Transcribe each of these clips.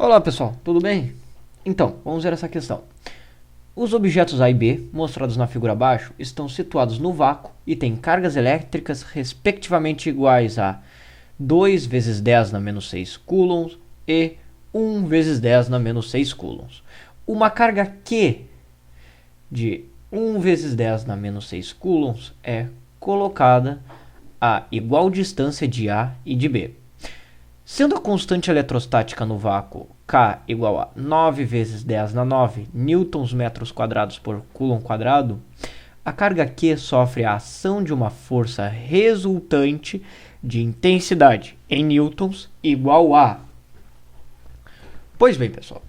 Olá pessoal, tudo bem? Então, vamos ver essa questão. Os objetos A e B, mostrados na figura abaixo, estão situados no vácuo e têm cargas elétricas respectivamente iguais a 2 vezes 10 na menos 6 coulombs e 1 vezes 10 na menos 6 coulombs. Uma carga Q de 1 vezes 10 na menos 6 coulombs é colocada a igual distância de A e de B. Sendo a constante eletrostática no vácuo K igual a 9 vezes 10 na 9 newtons metros quadrados por coulomb quadrado, a carga Q sofre a ação de uma força resultante de intensidade em newtons igual a... Pois bem, pessoal,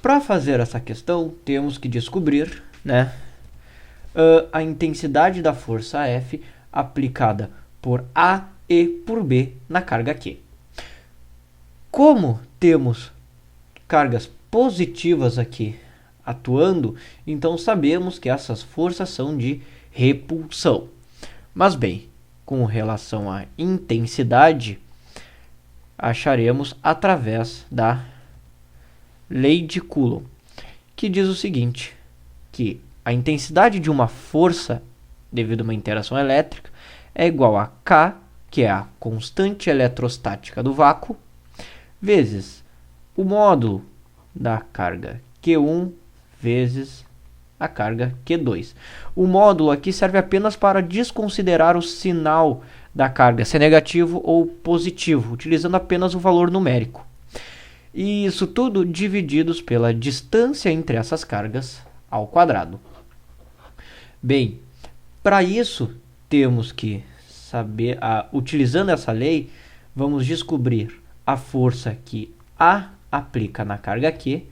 para fazer essa questão, temos que descobrir, a intensidade da força F aplicada por A e por B na carga Q. Como temos cargas positivas aqui atuando, então sabemos que essas forças são de repulsão. Mas bem, com relação à intensidade, acharemos através da lei de Coulomb, que diz o seguinte, que a intensidade de uma força devido a uma interação elétrica é igual a K, que é a constante eletrostática do vácuo, vezes o módulo da carga Q1 vezes a carga Q2. O módulo aqui serve apenas para desconsiderar o sinal da carga, se é negativo ou positivo, utilizando apenas o valor numérico. E isso tudo divididos pela distância entre essas cargas ao quadrado. Bem, para isso temos que saber, utilizando essa lei, vamos descobrir a força que A aplica na carga Q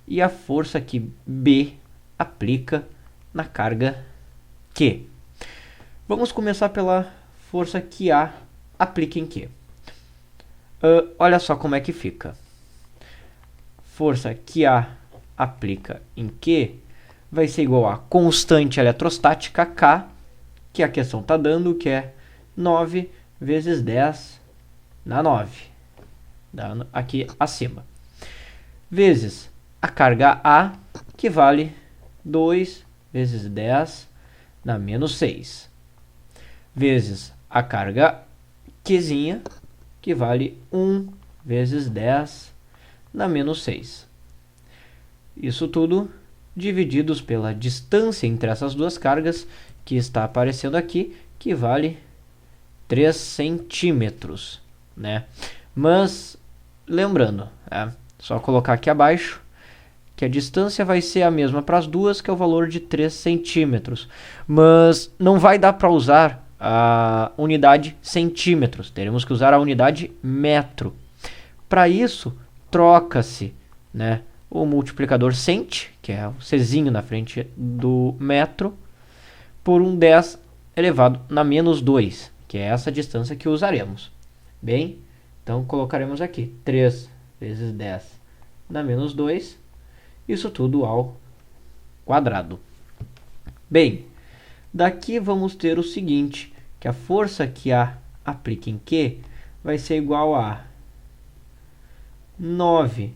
e a força que B aplica na carga Q. Vamos começar pela força que A aplica em Q. Olha só como é que fica. Força que A aplica em Q vai ser igual a constante eletrostática K, que a questão está dando, que é 9 vezes 10 na 9, aqui acima, vezes a carga A, que vale 2 vezes 10 na menos 6, vezes a carga Qzinha, que vale 1 vezes 10 na menos 6. Isso tudo divididos pela distância entre essas duas cargas, que está aparecendo aqui, que vale 3 centímetros, Mas, lembrando, só colocar aqui abaixo, que a distância vai ser a mesma para as duas, que é o valor de 3 centímetros. Mas não vai dar para usar a unidade centímetros, teremos que usar a unidade metro. Para isso, troca-se, o multiplicador cent, que é o Czinho na frente do metro, por um 10 elevado na menos 2, que é essa distância que usaremos. Bem, então colocaremos aqui 3 vezes 10 na menos 2, isso tudo ao quadrado. Bem, daqui vamos ter o seguinte, que a força que A aplica em Q vai ser igual a 9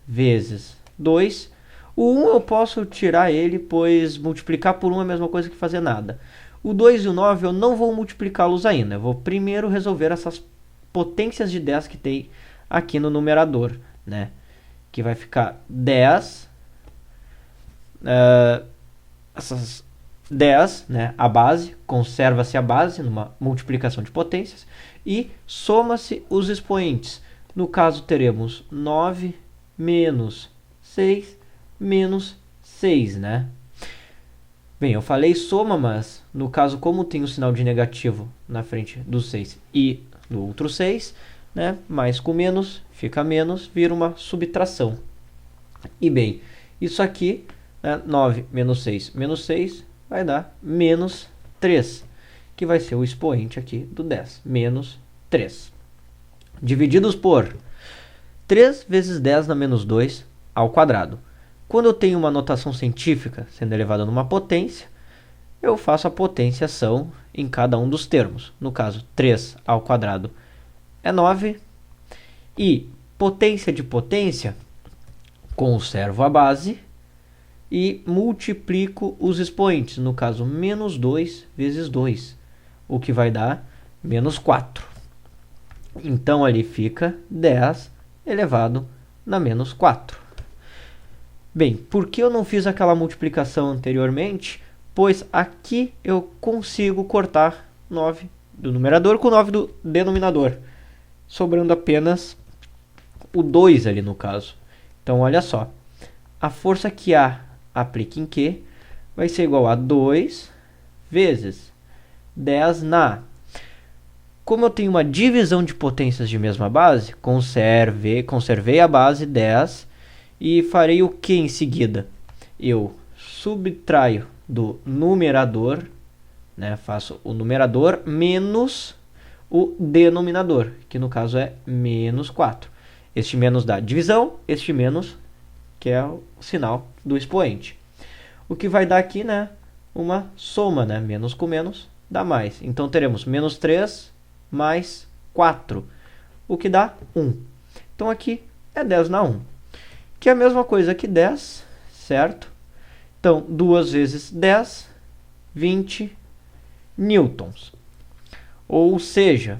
vezes 2. O 1 eu posso tirar ele, pois multiplicar por 1 é a mesma coisa que fazer nada. O 2 e o 9 eu não vou multiplicá-los ainda. Eu vou primeiro resolver essas potências de 10 que tem aqui no numerador, que vai ficar 10, essas 10, a base, conserva-se a base numa multiplicação de potências e soma-se os expoentes. No caso teremos 9 menos 6 menos 6, Bem, eu falei soma, mas no caso, como tem o sinal de negativo na frente do 6 e do outro 6, mais com menos, fica menos, vira uma subtração. E bem, isso aqui, 9 menos 6 vai dar menos 3, que vai ser o expoente aqui do 10, menos 3. Divididos por 3 vezes 10 na menos 2 ao quadrado. Quando eu tenho uma notação científica sendo elevada numa potência, eu faço a potenciação em cada um dos termos. No caso, 3 ao quadrado é 9 e potência de potência, conservo a base e multiplico os expoentes. No caso, menos 2 vezes 2, o que vai dar menos 4. Então, ali fica 10 elevado na menos 4. Bem, por que eu não fiz aquela multiplicação anteriormente? Pois aqui eu consigo cortar 9 do numerador com 9 do denominador, sobrando apenas o 2 ali no caso. Então, olha só, a força que A aplica em Q vai ser igual a 2 vezes 10 na A. Como eu tenho uma divisão de potências de mesma base, conservei a base 10 e farei o que em seguida? Eu subtraio do numerador, né, faço o numerador menos o denominador, que no caso é menos 4. Este menos dá divisão, este menos, que é o sinal do expoente. O que vai dar aqui, né, uma soma, né, menos com menos dá mais. Então teremos menos 3 mais 4, o que dá 1. Então aqui é 10 na 1, que é a mesma coisa que 10, certo? Então, 2 vezes 10, 20 newtons. Ou seja,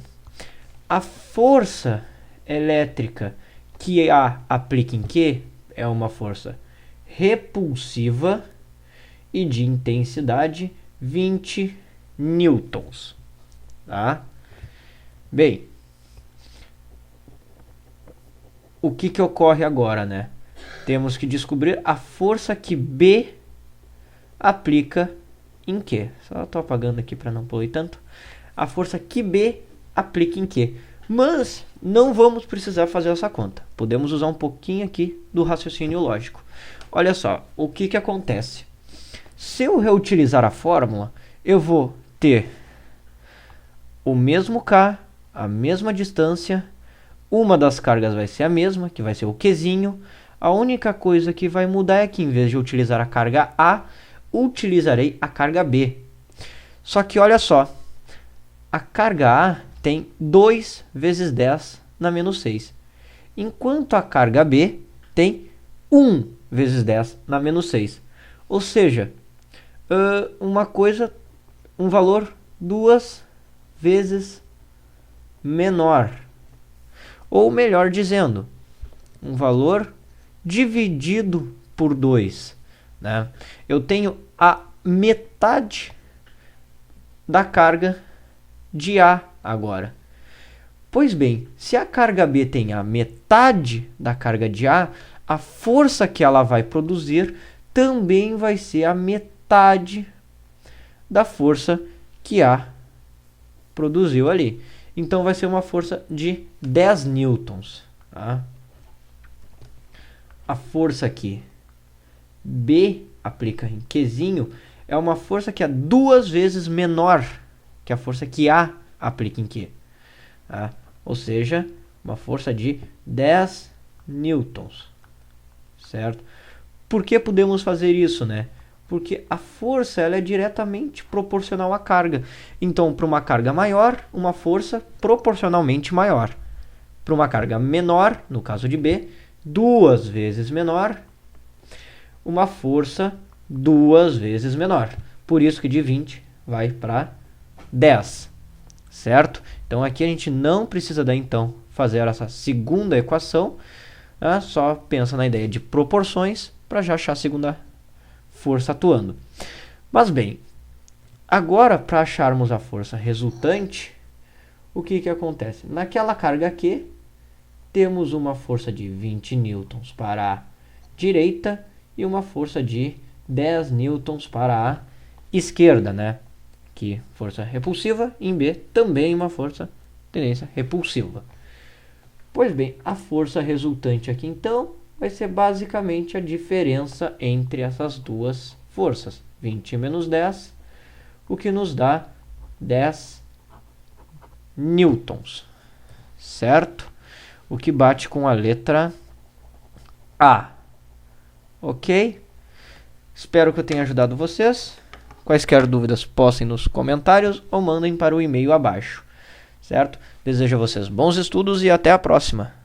a força elétrica que A aplica em Q é uma força repulsiva e de intensidade 20 newtons. Tá? Bem, o que ocorre agora, né? Temos que descobrir a força que B aplica em Q. Só estou apagando aqui para não poluir tanto. A força que B aplica em Q. Mas não vamos precisar fazer essa conta. Podemos usar um pouquinho aqui do raciocínio lógico. Olha só, o que acontece? Se eu reutilizar a fórmula, eu vou ter o mesmo K, a mesma distância, uma das cargas vai ser a mesma, que vai ser o Qzinho. A única coisa que vai mudar é que em vez de utilizar a carga A, utilizarei a carga B. Só que olha só, a carga A tem 2 vezes 10 na menos 6, enquanto a carga B tem 1 vezes 10 na menos 6. Ou seja, um valor 2 vezes menor. Ou melhor dizendo, um valor dividido por 2. Né? Eu tenho a metade da carga de A agora. Pois bem, se a carga B tem a metade da carga de A, a força que ela vai produzir também vai ser a metade da força que A produziu ali. Então vai ser uma força de 10 newtons. Tá? A força que B aplica em Qzinho é uma força que é 2 vezes menor que a força que A aplica em Q. Tá? Ou seja, uma força de 10 newtons. Certo? Por que podemos fazer isso, né? Porque a força ela é diretamente proporcional à carga. Então, para uma carga maior, uma força proporcionalmente maior. Para uma carga menor, no caso de B, 2 vezes menor, uma força 2 vezes menor. Por isso que de 20 vai para 10. Certo? Então, aqui a gente não precisa então fazer essa segunda equação. Né? Só pensa na ideia de proporções para já achar a segunda força atuando. Mas bem, agora para acharmos a força resultante, o que acontece? Naquela carga Q, temos uma força de 20 newtons para a direita e uma força de 10 newtons para a esquerda, né? Que força repulsiva, em B também uma força tendência repulsiva. Pois bem, a força resultante aqui então vai ser basicamente a diferença entre essas duas forças. 20 menos 10, o que nos dá 10 newtons. Certo? O que bate com a letra A. Ok? Espero que eu tenha ajudado vocês. Quaisquer dúvidas, postem nos comentários ou mandem para o e-mail abaixo. Certo? Desejo a vocês bons estudos e até a próxima.